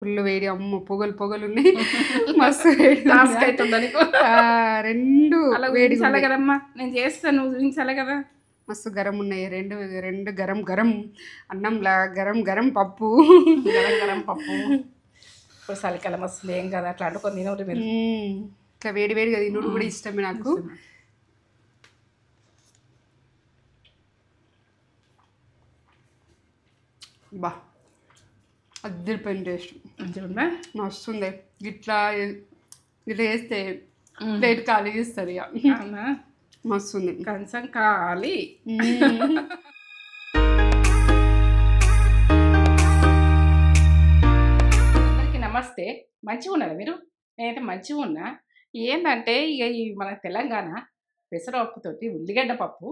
Full వేడి అమ్మ పొగలు పొగలు ఉన్నాయి మస్తు వేడి టాస్క్ అవుతుందా నీకు? రెండు అలా వేడి ఊహించాలి కదమ్మా, నేను చేస్తాను ఊహించాలి కదా. మస్తు గరం ఉన్నాయి రెండు రెండు గరం గరం అన్నంలా గరం గరం పప్పు గరం గరం పప్పు. ఇప్పుడు చలికాలం వస్తుంది ఏం కదా, అట్లా అనుకొని తినవుడు మీరు. ఇట్లా వేడి వేడిగా తినడు కూడా ఇష్టమే నాకు. బా అద్దరిపోయిన టేస్ట్ మంచిగా మస్తుంది. ఇట్లా ఇట్లా చేస్తే ప్లేట్ ఖాళీ చేస్తుంది ఇక. అవునా, మస్తుంది. కొంచెం ఖాళీ. అందరికీ నమస్తే. మంచిగా ఉన్నారా మీరు? నేనైతే మంచిగా ఉన్నా. ఏంటంటే ఇక ఈ మన తెలంగాణ పెసరపప్పుతోటి ఉల్లిగడ్డ పప్పు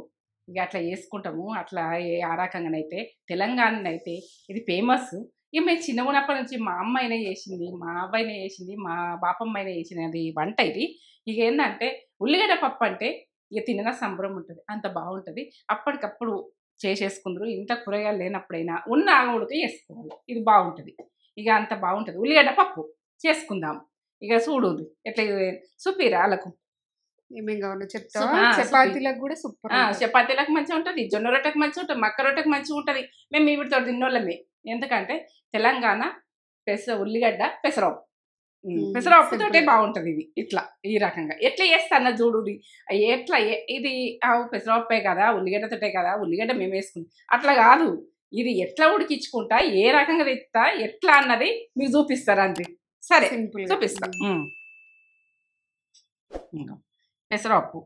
ఇక అట్లా చేసుకుంటాము. అట్లా ఆ రకంగానైతే తెలంగాణనైతే ఇది ఫేమస్. ఇక మేము చిన్నగా ఉన్నప్పటి నుంచి మా అమ్మ అయినా చేసింది, మా అబ్బాయినే చేసింది, మా బాపమ్మ అయినా చేసినది వంట ఇది. ఇక ఏంటంటే ఉల్లిగడ్డ పప్పు అంటే ఇక తినగా సంబరం ఉంటుంది, అంత బాగుంటుంది. అప్పటికప్పుడు చేసేసుకుందరు. ఇంత కూరగాయలు లేనప్పుడైనా ఉన్న ఉడక చేసుకోవాలి, ఇది బాగుంటుంది. ఇక అంత బాగుంటుంది ఉల్లిగడ్డ పప్పు చేసుకుందాం. ఇక చూడు ఎట్లా చూపిరా వాళ్ళకు ఏమేం కావాలో చెప్తా. చపాతీలకు కూడా సూపర్. చపాతీలకు మంచిగా ఉంటుంది, జొన్న రొట్టెకి మంచిగా ఉంటుంది, మక్క రొట్టెకి మంచిగా ఉంటుంది. మేము వీటితో తిన్నోళ్ళమే. ఎందుకంటే తెలంగాణ ఉల్లిగడ్డ పెసరపప్పు, పెసరపప్పుతోటే బాగుంటుంది ఇది. ఇట్లా ఈ రకంగా ఎట్లా చేస్తాను చూడు. ఎట్లా ఇది పెసరపప్పే కదా, ఉల్లిగడ్డతోటే కదా, ఉల్లిగడ్డ మేము వేసుకుంటాం అట్లా కాదు. ఇది ఎట్లా ఉడికించుకుంటా, ఏ రకంగా తెస్తా, ఎట్లా అన్నది మీకు చూపిస్తారా అండి? సరే చూపిస్తా. పెసరపప్పు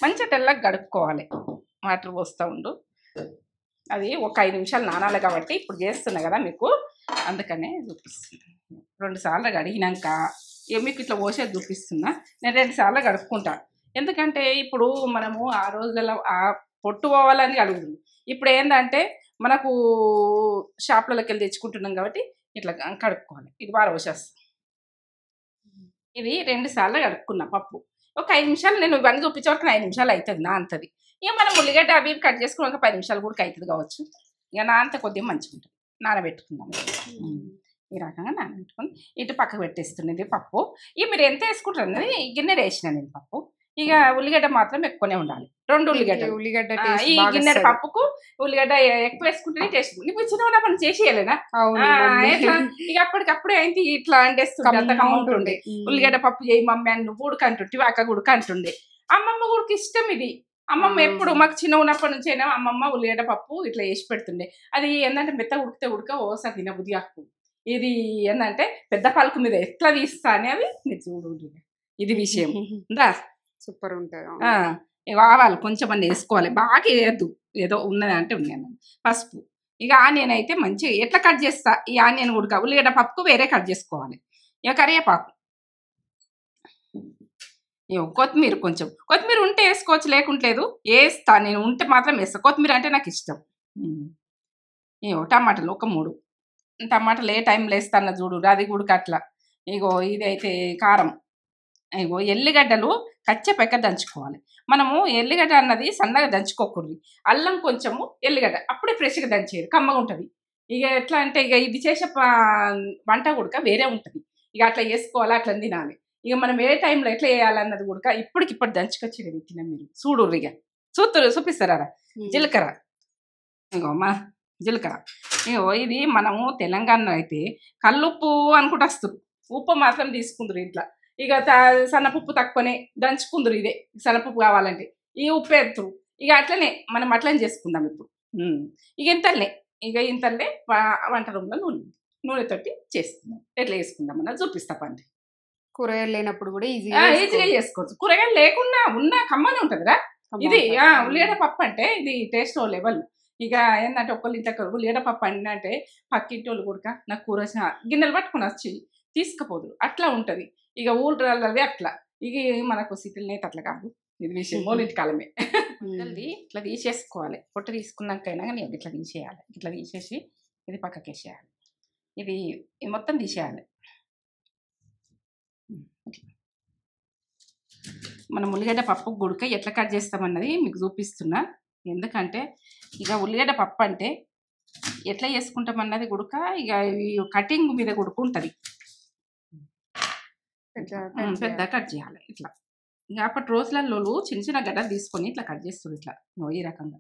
మంచిగా తెల్లగా గడుపుకోవాలి, వాటర్ పోస్తూ ఉండు. అది ఒక 5 నిమిషాలు నానాలి కాబట్టి ఇప్పుడు చేస్తున్నా కదా మీకు, అందుకనే చూపిస్తున్నా. 2 సార్లు కడిగినాక మీకు ఇట్లా పోసేది చూపిస్తున్నా. నేను 2 సార్లు గడుపుకుంటా. ఎందుకంటే ఇప్పుడు మనము ఆ రోజులలో ఆ పొట్టు పోవాలని అడుగుతుంది. ఇప్పుడు ఏంటంటే మనకు షాప్లలోకి వెళ్ళి తెచ్చుకుంటున్నాం కాబట్టి ఇట్లా కడుక్కోవాలి. ఇది బాగా పోసేస్తాం. ఇది 2 సార్లు కడుక్కున్నా పప్పు. ఒక 5 నిమిషాలు, నేను ఇవన్నీ చూపించే వరకు 5 నిమిషాలు అవుతుంది నా అంతది. ఇక మనం ఉల్లిగడ్డ అవి కట్ చేసుకుని ఒక 10 నిమిషాలు కూడా అవుతుంది కావచ్చు. ఇక నా అంత కొద్దిగా మంచిగా ఉంటుంది. నానబెట్టుకుందాం. ఈ రకంగా నానబెట్టుకుని ఇటు పక్కకు పెట్టేస్తున్నది పప్పు. ఇక మీరు ఎంత వేసుకుంటారు అన్నది గిన్నె వేసిన నేను పప్పు. ఇక ఉల్లిగడ్డ మాత్రం ఎక్కువనే ఉండాలి, 2 ఉల్లిగడ్డ. ఈ గిన్నె పప్పుకు ఉల్లిగడ్డ ఎక్కువ వేసుకుంటేనే టేస్ట్. నీకు చిన్న ఉన్నప్పుడు చేసేయాలేనా? ఇక అప్పటికప్పుడు ఏంటి ఇట్లా అంటేస్తుండే, అంత కమౌంట్ ఉండే. ఉల్లిగడ్డ పప్పు చేయి మమ్మీ అని నువ్వు ఉడక అంటుంటే అక్క గుడక అంటుండే. అమ్మమ్మ గుడికి ఇష్టం ఇది. అమ్మమ్మ ఎప్పుడు మాకు చిన్న ఉన్నప్పటి నుంచి అయినా అమ్మమ్మ ఉల్లిగడ్డ పప్పు ఇట్లా వేసి పెడుతుండే. అది ఏంటంటే మెత్త ఉడికితే ఓసారి తినబుద్ధి కాకు. ఇది ఏంటంటే పెద్ద పలుకు మీద ఎట్లా తీస్తా అనేది మీరు చూడు. ఇది విషయం రా, సూపర్ ఉంటుంది. ఆవాలు కొంచెం అన్నీ వేసుకోవాలి, బాగా వేయద్దు. ఏదో ఉన్నది అంటే ఉన్నాను. పసుపు. ఇక ఆనియన్ అయితే మంచిగా ఎట్లా కట్ చేస్తా, ఈ ఆనియన్ ఉడక ఉల్లిగడ్డ పప్పుకు వేరే కట్ చేసుకోవాలి. ఇక కరివేపాకు, కొత్తిమీర, కొంచెం కొత్తిమీర ఉంటే వేసుకోవచ్చు, లేకుంటలేదు వేస్తా. నేను ఉంటే మాత్రం వేస్తా, కొత్తిమీర అంటే నాకు ఇష్టం. టమాటాలు ఒక 3 టమాటాలు ఏ టైంలో వేస్తాను చూడు, అది కూడా అట్లా. ఇగో ఇదైతే కారం. ఇగో ఎల్లిగడ్డలు కచ్చెపెక్క దంచుకోవాలి. మనము ఎల్లిగడ్డ అన్నది సన్నగా దంచుకోకూడదు. అల్లం కొంచెము ఎల్లిగడ్డ అప్పుడే ఫ్రెష్గా దంచేది, కమ్మగా ఉంటుంది. ఇక ఎట్లా అంటే ఇక ఇది చేసే వంట కూడా వేరే ఉంటుంది. ఇక అట్లా చేసుకోవాలి, అట్లా తినాలి. ఇక మనం ఏ టైంలో ఎట్లా వేయాలన్నది కూడా ఇప్పటికిప్పుడు దంచుకొచ్చి పెట్టినా మీరు చూడు. ఇక చూపిస్తారా? జీలకర్ర, ఇగో మా జీలకర్ర. ఇగో ఇది మనము తెలంగాణలో అయితే కల్లుప్పు అనుకుంటూ వస్తుంది, ఉప్పు మాత్రం తీసుకుందరు ఇంట్లో. ఇక సన్నపప్పు తక్కువనే దంచుకుందరు. ఇదే సన్నపప్పు కావాలంటే ఈ ఉప్పు ఎత్తురు. ఇక అట్లనే మనం అట్లనే చేసుకుందాం ఇప్పుడు. ఇక ఇంతలే వంట రూమ్లో నూనెతోటి చేసుకుందాం. ఎట్లా చేసుకుందాం అన్నది చూపిస్తా పండి. కూరగాయలు లేనప్పుడు కూడా ఈజీగా చేసుకోవచ్చు. కూరగాయలు లేకుండా ఉన్న కమ్మనే ఉంటుందిరా ఇది. ఉల్లిగడ్డ పప్పు అంటే ఇది టేస్ట్ లెవెల్. ఇక ఏంటంటే ఒకళ్ళు ఇంత ఉల్లిగడ్డ పప్పు అంటే పక్కింటి వాళ్ళు కూడా నాకు కూర గిన్నెలు పట్టుకుని వచ్చి తీసుకుపోదు, అట్లా ఉంటుంది. ఇక ఊళ్ళవి అట్లా. ఇక మనకు సిటీలనైతే అట్లా కాదు. ఇది విషయం మూలింటి కాలమే. ఇట్లా తీసేసుకోవాలి. పొట్టు తీసుకున్నాకైనా కానీ ఇట్లా తీసేయాలి. ఇట్లా తీసేసి ఇది పక్కకి వేసేయాలి. ఇది మొత్తం తీసేయాలి. మనం ఉల్లిగడ్డ పప్పు గుడక ఎట్లా కట్ చేస్తామన్నది మీకు చూపిస్తున్నా. ఎందుకంటే ఇక ఉల్లిగడ్డ పప్పు అంటే ఎట్లా చేసుకుంటాం అన్నది గుడక ఇక కటింగ్ మీద గుడక ఉంటుంది. పెద్ద కట్ చేయాలి ఇట్లా. ఇంకా అప్పటి రోజులలో చిన్న చిన్న గడ్డలు తీసుకొని ఇట్లా కట్ చేస్తారు ఇట్లా ఈ రకంగా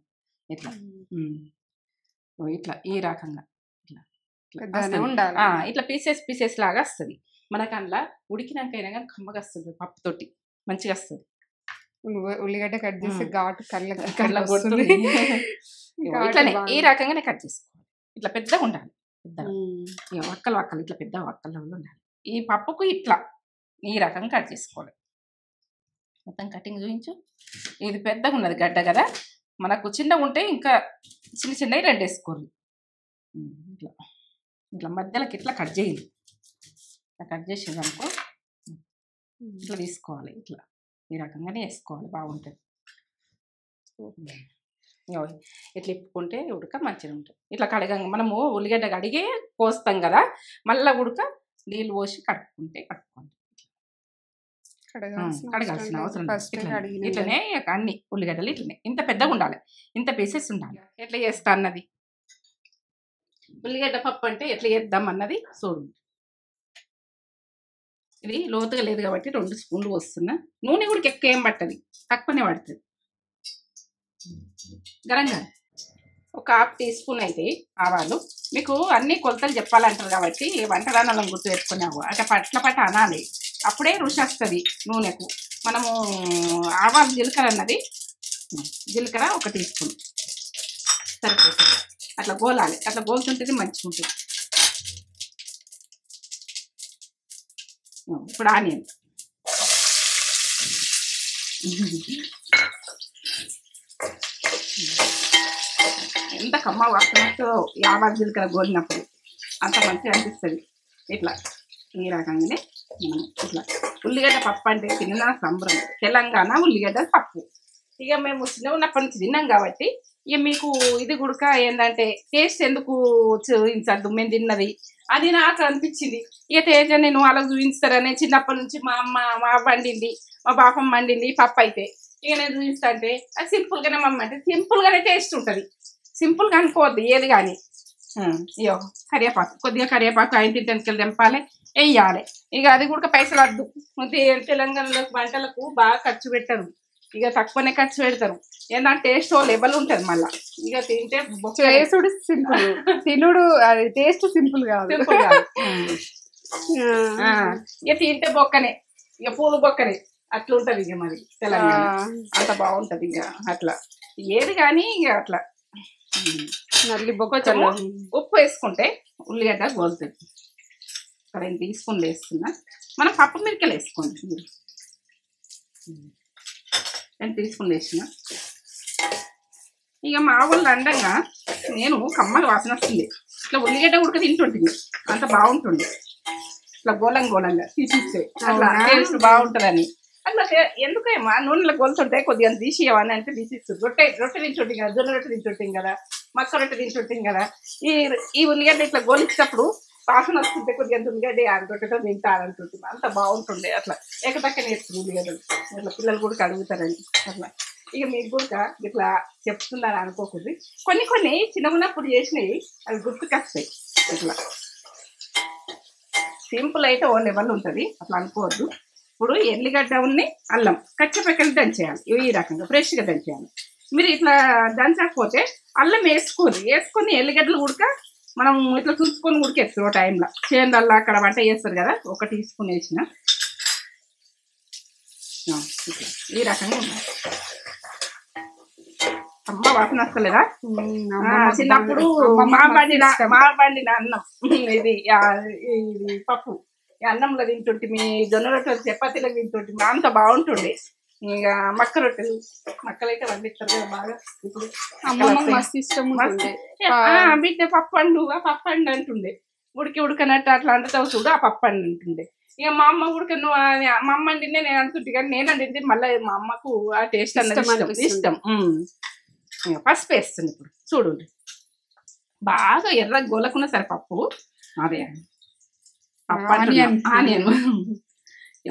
ఇట్లా ఇట్లా ఈ రకంగా ఇట్లా ఇట్లా పీసెస్ లాగా వస్తుంది. మనకు అందులో ఉడికినాకైనా కానీ కమ్మగా వస్తుంది, పప్పుతోటి మంచిగా వస్తుంది. ఉల్లిగడ్డ కట్ చేసి ఘాటు కళ్ళ కొడుతుంది. ఇట్లానే ఈ రకంగానే కట్ చేసుకోవాలి. ఇట్లా పెద్దగా ఉండాలి, పెద్దగా వక్కలు ఇట్లా పెద్ద వక్కలు ఉండాలి. ఈ పప్పుకు ఇట్లా ఈ రకంగా కట్ చేసుకోవాలి. మొత్తం కటింగ్ చూపించు. ఇది పెద్దగా ఉన్నది గడ్డ కదా, మనకు చిన్నగా ఉంటే ఇంకా చిన్నవి 2 వేసుకోవాలి. ఇట్లా ఇట్లా మధ్యలోకి ఇట్లా కట్ చేయాలి. ఇట్లా కట్ చేసేదనుకో ఇట్లా తీసుకోవాలి. ఇట్లా ఈ రకంగానే వేసుకోవాలి, బాగుంటుంది. ఇట్లా ఇప్పుకుంటే ఉడక మంచిగా ఉంటుంది. ఇట్లా కడగంగా మనము ఉల్లిగడ్డ కడిగే పోస్తాం కదా, మళ్ళీ ఉడక నీళ్ళు పోసి కడుక్కోండి. కడగాల్సిన అవసరం ఇట్లనే అన్ని ఉల్లిగడ్డలు ఇట్లనే ఇంత పెద్దగా ఉండాలి, ఇంత పీసెస్ ఉండాలి. ఎట్లా చేస్తా అన్నది ఉల్లిగడ్డ పప్పు అంటే ఎట్లా చేద్దాం అన్నది చూడండి. ఇది లోతుగా లేదు కాబట్టి 2 స్పూన్లు పోస్తున్నా. నూనె కూడా ఎక్కువ ఏం పట్టది, తక్కువనే పడుతుంది. గరంగా ఒక 1/2 టీ స్పూన్ అయితే ఆవాలు. మీకు అన్ని కొలతలు చెప్పాలంటారు కాబట్టి వంటదానాలను గుర్తు పెట్టుకున్నావు అట్లా పట్ల అనాలి, అప్పుడే రుచి వస్తుంది నూనెకు. మనము ఆవాలు జీలకర్ర అన్నది జీలకర్ర 1 టీ స్పూన్ సరిపోతుంది. అట్లా గోలాలి, అట్లా గోలుతుంటేది మంచిగా ఉంటుంది. ఇప్పుడు ఆనియన్ ఎంత కమ్మ వాసనతో ఆవాలు జీలకర్ర గోలినప్పుడు అంత మంచిగా అనిపిస్తుంది. ఇట్లా ఈ రకంగానే ఇట్లా ఉల్లిగడ్డ పప్పు అంటే తిన్న సంబరం. తెలంగాణ ఉల్లిగడ్డ పప్పు ఇక మేము చిన్న ఉన్నప్పటి నుంచి తిన్నాం కాబట్టి ఇక మీకు ఇది గుడక ఏంటంటే టేస్ట్ ఎందుకు చూపించద్దు, మేము తిన్నది అది నాకు అనిపించింది. ఇక టేస్ట్ నేను వాళ్ళకి చూపిస్తారని చిన్నప్పటి నుంచి మా వండింది, మా బాపమ్మ వండింది పప్పు అయితే ఇక నేను చూపిస్తా అంటే అది సింపుల్గానే మమ్మ అంటే సింపుల్గానే టేస్ట్ ఉంటుంది. సింపుల్గా అనుకోవద్దు ఏది కానీ. ఇయో కరివేపాకు, కొద్దిగా కరివేపాకు 5 తింటెనకలు తెంపాలి, వేయాలి. ఇక అది కూడా పైసలు వద్దు. తెలంగాణలో వంటలకు బాగా ఖర్చు పెట్టరు, ఇక తక్కువనే ఖర్చు పెడతారు. ఏంటంటే టేస్ట్ లెవెల్ ఉంటుంది. మళ్ళీ ఇక తింటే చేసుడు సింపుల్, తినుడు అది టేస్ట్ సింపుల్ కాదు. ఇక తింటే బొక్కనే, ఇక పూలు బొక్కనే అట్లా ఉంటుంది. ఇక మరి తెలంగాణ అంత బాగుంటుంది. ఇక అట్లా ఏది కానీ ఇక అట్లా నల్లి బొక్క ఉప్పు వేసుకుంటే ఉల్లిగడ్డ గోలుతుంది. 2 టీ స్పూన్లు వేసుకున్నా. మనం పప్పు మిరకలు వేసుకోండి. మీరు 2 టీ స్పూన్లు వేసిన. ఇక మా వాళ్ళు అండంగా నేను కమ్మగా వాసన వస్తుంది. ఇట్లా ఉల్లిగడ్డ ఉడక తింటుంటుంది, అంత బాగుంటుంది. ఇట్లా గోలంగా తీసిస్తే అట్లా టేస్ట్ బాగుంటుందని. అట్లా ఎందుకేమో నూనెలో గోలుతుంటే కొద్దిగా తీసియవని అంటే తీసిస్తుంది. రొట్టె తింటుంటాం కదా, జొన్న రొట్టె తింటుంటాం కదా, మక్క రొట్టె తింటుంటాం కదా. ఈ ఉల్లిగడ్డ ఇట్లా గోలించేటప్పుడు వాసన వస్తుంటే కొద్దిగా ఉల్లిగడ్డ రొట్టెతో తింటారంటుంటుంది, అంత బాగుంటుండే. అట్లా ఏకతక్క నేర్చుకుంది ఉల్లిగడ్డలు. అట్లా పిల్లలు కూడా అడుగుతారని అట్లా. ఇక మీకు కూడా ఇట్లా చెప్తున్నాను అనుకోకూడదు. కొన్ని చిన్నప్పుడు చేసినవి అవి గుర్తుకొస్తాయి. ఇట్లా సింపుల్ అయితే ఓ లెవెల్ ఉంటుంది, అట్లా అనుకోవద్దు. ఇప్పుడు ఎల్లిగడ్డ ఉన్ని అల్లం కచ్చపెక్కలు దంచేయాలి. ఈ రకంగా ఫ్రెష్గా దంచేయాలి. మీరు ఇట్లా దంచకపోతే అల్లం వేసుకొని ఎల్లిగడ్డలు ఉడక మనం ఇట్లా చూసుకొని ఉడికేస్తారు. ఒక టైంలో చేనులల్లో అక్కడ వంట చేస్తారు కదా, 1 టీ స్పూన్ వేసిన. ఈ రకంగా ఉండాలి. అమ్మ వాసన వస్తలేదా? చిన్నప్పుడు మా బండిన అన్నం ఇది పప్పు అన్నంలో తింటుంటే, మీ జొన్న రొట్టెలు చపాతీలో తింటుంటే అంత బాగుంటుండే. ఇక మక్కలు అయితే వండిస్తారు కదా బాగా. ఇప్పుడు మస్తు ఇష్టం బిడ్డ పప్పు అంటుండే. ఉడకనట్టు అట్లా అంటుతావు చూడు, ఆ పప్పు అంటుండే. ఇక మా అమ్మ ఉడక మా అమ్మ అండిందే నేను అంటుంటే, కానీ నేను అండింది మళ్ళీ మా అమ్మకు ఆ టేస్ట్ అన్నది ఇష్టం. పసుపు వేస్తుంది ఇప్పుడు చూడండి. బాగా ఎర్ర గోలకున్నా సరే పప్పు అదే ఆనియన్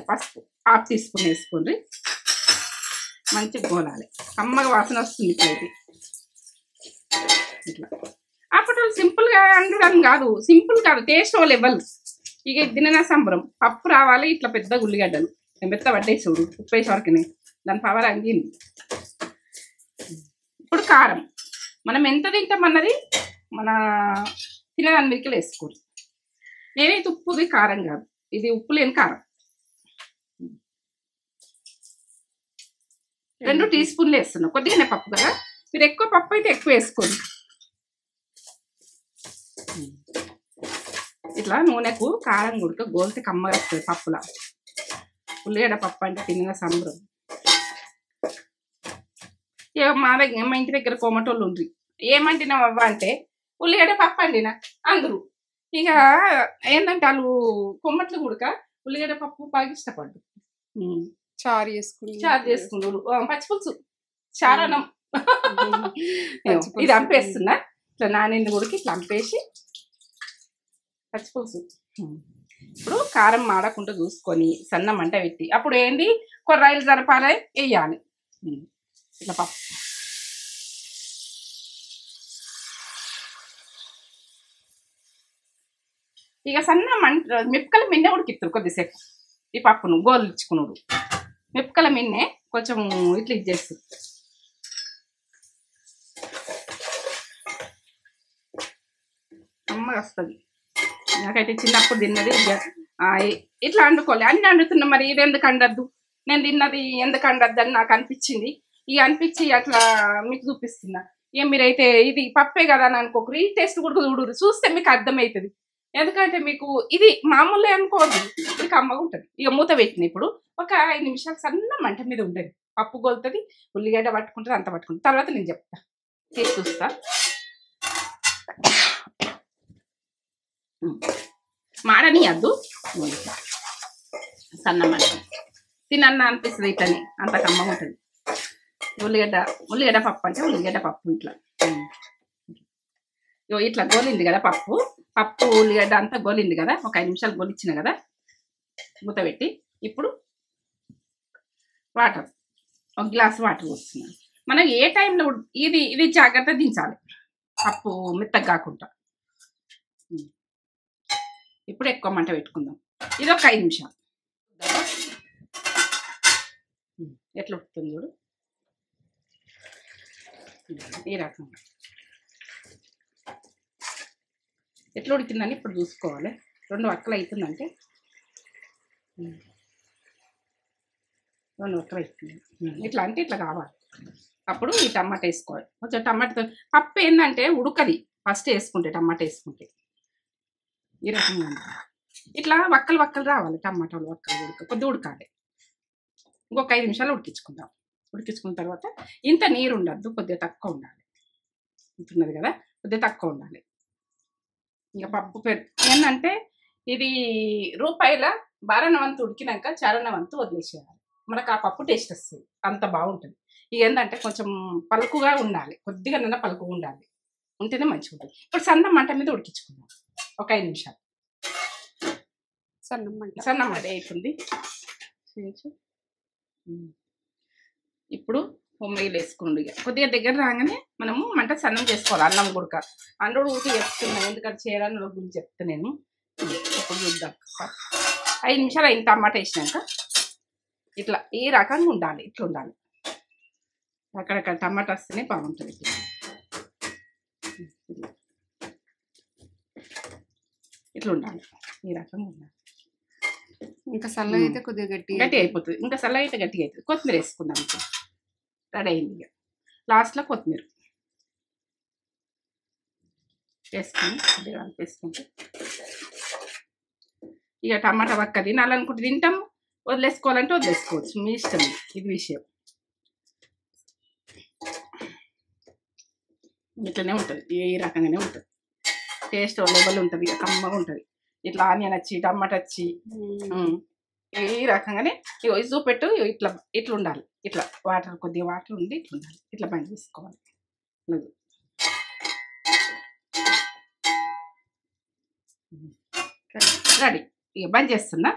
పసుపు 1/2 టీ స్పూన్ వేసుకోండి. మంచిగా గోలాలి, కమ్మగా వాసన వస్తుంది. ఇట్లయితే ఇట్లా అప్పట్లో సింపుల్గా అనడం కాదు, సింపుల్ కాదు, టేస్ట్ ఓ లెవెల్. ఇక తిన సంబరం. పప్పు రావాలి, ఇట్లా పెద్ద ఉల్లిగడ్డలు మెత్త పడ్డాయి చూడు, ఉప్పేసి వరకునే దాని పవర్ అంగింది. ఇప్పుడు కారం మనం ఎంత తింటామన్నది మన తినదాని మీదకి వేసుకోరు. నేనైతే ఉప్పుది కారం కాదు, ఇది ఉప్పు లేని కారం. 2 టీ స్పూన్లు వేస్తున్నాం, కొద్దిగానే పప్పు కదా, మీరు ఎక్కువ పప్పు అయితే ఎక్కువ వేసుకోండి. ఇట్లా నూనెకు కారం గుడక గోలితే కమ్మగా వస్తుంది పప్పులా. ఉల్లిగడ్డ పప్పు అంటే తిన్న సంబరం. ఇక మా ఇంటి దగ్గర కోమటోళ్ళు ఉండ్రి, ఏమంటినావు అవ్వ అంటే ఉల్లిగడ్డ పప్పు అండినా అందరూ. ఇక ఏంటంటే వాళ్ళు కొమ్మట్లు గుడక ఉల్లిగడ్డ పప్పు బాగా ఇష్టపడ్డు. చారు చేసుకున్నారు, పచ్చిపులుసు చారణం. ఇది అంపేస్తున్నా, ఇట్లా నానింది గుడికి ఇట్లా అంపేసి పచ్చిపులుసు. ఇప్పుడు కారం మాడకుండా చూసుకొని సన్న మంట పెట్టి అప్పుడు ఏంది కొర్రాయిలు జరపాలి వేయాలి. ఇట్లా పప్పు ఇక సన్న మంట మిప్పకల మిన్నె ఉడికిస్తారు కొద్దిసేపు. ఈ పప్పును గోలిచ్చుకున్నాడు మిప్పకల మిన్నె కొంచెం ఇట్లా ఇచ్చేస్తారు. అమ్మ వస్తుంది. నాకైతే చిన్నప్పుడు తిన్నది ఇట్లా వండుకోవాలి, అన్ని వండుతున్నా మరి ఇది ఎందుకు వండద్దు, నేను తిన్నది ఎందుకు వండద్దు అని నాకు అనిపించింది. ఇక అనిపించి అట్లా మీకు చూపిస్తున్నా. ఇక మీరైతే ఇది పప్పే కదా అని అనుకోకరు, ఈ టేస్ట్ కూడా చూడరు, చూస్తే మీకు అర్థమవుతుంది. ఎందుకంటే మీకు ఇది మామూలే అనుకోవద్దు, ఇది కమ్మగా ఉంటుంది. ఇక మూత పెట్టిన ఇప్పుడు ఒక 5 నిమిషాలు సన్న మంట మీద ఉంటుంది. పప్పు గోలుతుంది, ఉల్లిగడ్డ పట్టుకుంటుంది, అంత పట్టుకుంటుంది. తర్వాత నేను చెప్తా, టేస్ట్ చూస్తా. మాడనియద్దు, సన్న మంట తినన్నా అనిపిస్తుంది. ఇట్లని అంత కమ్మగా ఉంటుంది. ఉల్లిగడ్డ పప్పు అంటే ఉల్లిగడ్డ పప్పు ఇట్లా ఇట్లా గోలింది కదా పప్పు ఉల్లిగడ్డ అంతా గోలింది కదా, ఒక 5 నిమిషాలు గోలిచ్చిన కదా, మూత పెట్టి ఇప్పుడు వాటర్, 1 గ్లాస్ వాటర్ పోస్తున్నాను. మనం ఏ టైంలో ఇది జాగ్రత్త దించాలి, పప్పు మెత్తగా కాకుండా. ఇప్పుడు ఎక్కువ మంట పెట్టుకుందాం. ఇది ఒక 5 నిమిషాలు. ఎట్లా ఉడుకుతుంది చూడు, ఈ రకంగా ఎట్లా ఉడికిందని ఇప్పుడు చూసుకోవాలి. 2 వక్కలు అవుతుందంటే 2 వక్కలు అవుతుంది. ఇట్లా అంటే ఇట్లా కావాలి. అప్పుడు ఈ టమాటా వేసుకోవాలి. కొంచెం టమాటాతో పప్పు ఏంటంటే ఉడకది ఫస్ట్ వేసుకుంటే, టమాటా వేసుకుంటే ఈ రకంగా ఇట్లా వక్కలు రావాలి. టమాటాలు వక్కలు కొద్దిగా ఉడకాలి. ఇంకొక 5 నిమిషాలు ఉడికించుకుందాం. ఉడికించుకున్న తర్వాత ఇంత నీరు ఉండద్దు, కొద్దిగా తక్కువ ఉండాలి. ఉంటున్నది కదా, కొద్దిగా తక్కువ ఉండాలి. ఇక పప్పు ఏంటంటే ఇది రూపాయల 12వ వంతు ఉడికినాక 1/2వ వంతు వదిలేసేయాలి. మనకు ఆ పప్పు టేస్ట్ వస్తుంది, అంత బాగుంటుంది. ఇక ఏంటంటే కొంచెం పలుకుగా ఉండాలి, కొద్దిగా నన్న పలుకుగా ఉండాలి, ఉంటేనే మంచిగా ఉంటుంది. ఇప్పుడు సన్న మంట మీద ఉడికించుకుందాం ఒక 5 నిమిషాలు. సన్న మంట అవుతుంది. ఇప్పుడు పొమ్మీలు వేసుకోండి. ఇక కొద్దిగా దగ్గర రాగానే మనము మంట సన్నం చేసుకోవాలి. అన్నం గుడక అన్నుడు ఊటి చెప్తున్నాను, ఎందుకంటే చేయాలని గురించి చెప్తా నేను. ఇప్పుడు చూద్దాం. 5 నిమిషాలు అయిన టమాటా వేసినాక ఇట్లా ఈ రకంగా ఉండాలి, ఇట్లా ఉండాలి. అక్కడక్కడ టమాటా వస్తేనే బాగుంటుంది. ఇట్లా ఉండాలి, ఈ రకంగా ఉండాలి. ఇంకా చల్లగా అయితే కొద్దిగా గట్టి అయిపోతుంది. ఇంకా చల్లగా అయితే గట్టిగా అవుతుంది. కొత్తిమీర వేసుకుందాం. ఇప్పుడు రెడీ అయింది. ఇక లాస్ట్లో కొత్తిమీర వేసుకొని వేసుకుంటే ఇక టమాటా వక్క తినాలనుకుంటే తింటాం, వదిలేసుకోవాలంటే వదిలేసుకోవచ్చు, మీ ఇష్టం. ఇది విషయం ఇట్లనే ఉంటుంది, ఈ రకంగానే ఉంటుంది. టేస్ట్ లెవెల్ ఉంటుంది, ఇక కమ్మగా ఉంటుంది. ఇట్లా ఆనియన్ వచ్చి టమాటా వచ్చి ఈ రకంగానే ఇగో ఇది చూపెట్టు. ఇట్లా ఇట్లా ఉండాలి, ఇట్లా వాటర్ కొద్దిగా వాటర్ ఉండి ఇట్లా ఉండాలి. ఇట్లా బంద్ చేసుకోవాలి. రెడీ. ఇక బంద్ చేస్తున్నా.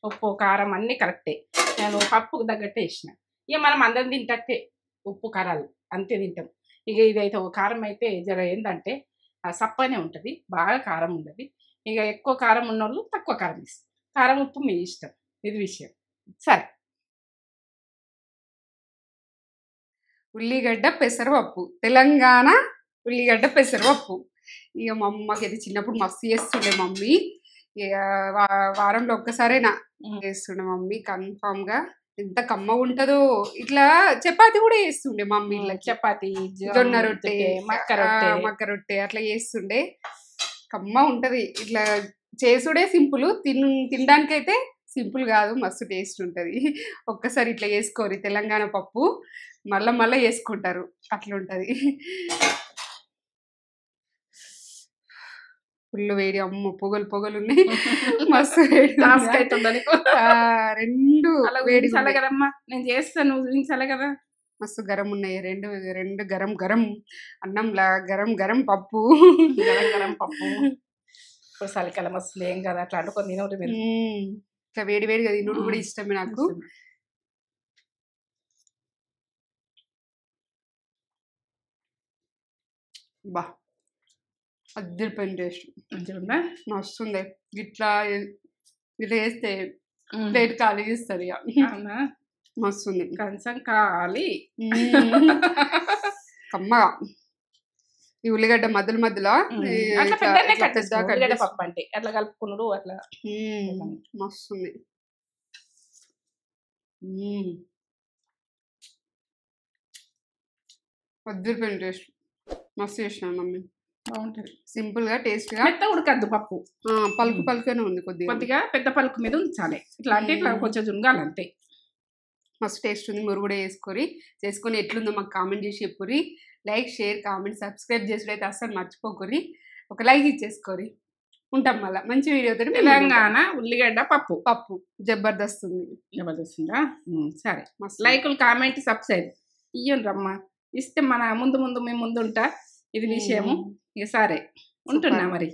ఉప్పు కారం అన్నీ కరెక్టే. నేను పప్పుకు తగ్గట్టే వేసిన. ఇక మనం అందరం తింటట్టే ఉప్పు కారాలు అంతే తింటాం. ఇక ఇదైతే కారం అయితే జర ఏంటంటే సప్పనే ఉంటుంది, బాగా కారం ఉండదు. ఇక ఎక్కువ కారం ఉన్నోళ్ళు తక్కువ కారం ఇస్తారు. కారం ఉప్పు మీ ఇష్టం, ఇది విషయం. సరే, ఉల్లిగడ్డ పెసరపప్పు, తెలంగాణ ఉల్లిగడ్డ పెసరపప్పు. ఇక మా అమ్మకి ఇది చిన్నప్పుడు మస్తు చేస్తుండే మమ్మీ. ఇక వారంలో ఒక్కసారైనా చేస్తుండే మమ్మీ కన్ఫామ్గా. ఎంత కమ్మ ఉంటుందో. ఇట్లా చపాతి కూడా చేస్తుండే మమ్మీ. ఇట్లా చపాతి, జొన్న రొట్టె, మక్క రొట్టె అట్లా చేస్తుండే. కమ్మ ఉంటది. ఇట్లా చేసుడే సింపుల్, తినడానికైతే సింపుల్ కాదు, మస్తు టేస్ట్ ఉంటుంది. ఒక్కసారి ఇట్లా చేసుకోరు, తెలంగాణ పప్పు మళ్ళా చేసుకుంటారు, అట్లుంటది. ఫుల్ వేడి, అమ్మ పొగలు ఉన్నాయి, మస్తు వేడి రెండు వేడి కదమ్మా. నేను చేస్తాను, ఊహించాలి కదా. మస్తు గరం ఉన్నాయి, రెండు గరం అన్నంలా గరం పప్పు. గరం పప్పు ఇప్పుడు చలికాలం వస్తుంది ఏం కదా, అట్లా అనుకొని తినవుడు మీరు. ఇట్లా వేడిగా తినడు కూడా ఇష్టమే నాకు. బా, అద్దరిపోయిన టేస్ట్, మంచిగా మస్తుంది. ఇట్లా వేస్తే ప్లేట్ ఖాళీ చేస్తారు. అవునా, మస్తుంది. కొంచెం ఖాళీ కమ్మగా. ఈ ఉల్లిగడ్డ మధ్యలో పప్పు అంటే అట్లా కలుపుకున్నాడు, అట్లా మస్తుంది. అద్దరిపోయిన టేస్ట్, మస్తు చేసినాను మమ్మీ. బాగుంటుంది, సింపుల్ గా టేస్ట్ గా. మెత్త ఉడకద్దు పప్పు, పలుకుగానే ఉంది, కొద్దిగా పెద్ద పలుకు మీద ఉంచాలి. ఇట్లా అంటే ఇట్లా కొంచెం జుంగాలి అంతే. మస్తు టేస్ట్ ఉంది. మీరు కూడా చేసుకొని ఎట్లుందో మాకు కామెంట్ చేసి చెప్పుర్రి. లైక్, షేర్, కామెంట్, సబ్స్క్రైబ్ చేసుడైతే అస్సలు మర్చిపోకుర్రి. ఒక లైక్ ఇచ్చేసుకోరి. ఉంటాం మళ్ళీ మంచి వీడియోతో. తెలంగాణ ఉల్లిగడ్డ పప్పు జబర్దస్త్ ఉందా. సరే, లైకులు, కామెంట్, సబ్స్క్రైబ్ ఇయ్యండి రమ్మా. ఇస్తే మన మేము ముందు ఉంటా, ఇది విషయము. ఇక సరే, ఉంటున్నా మరి.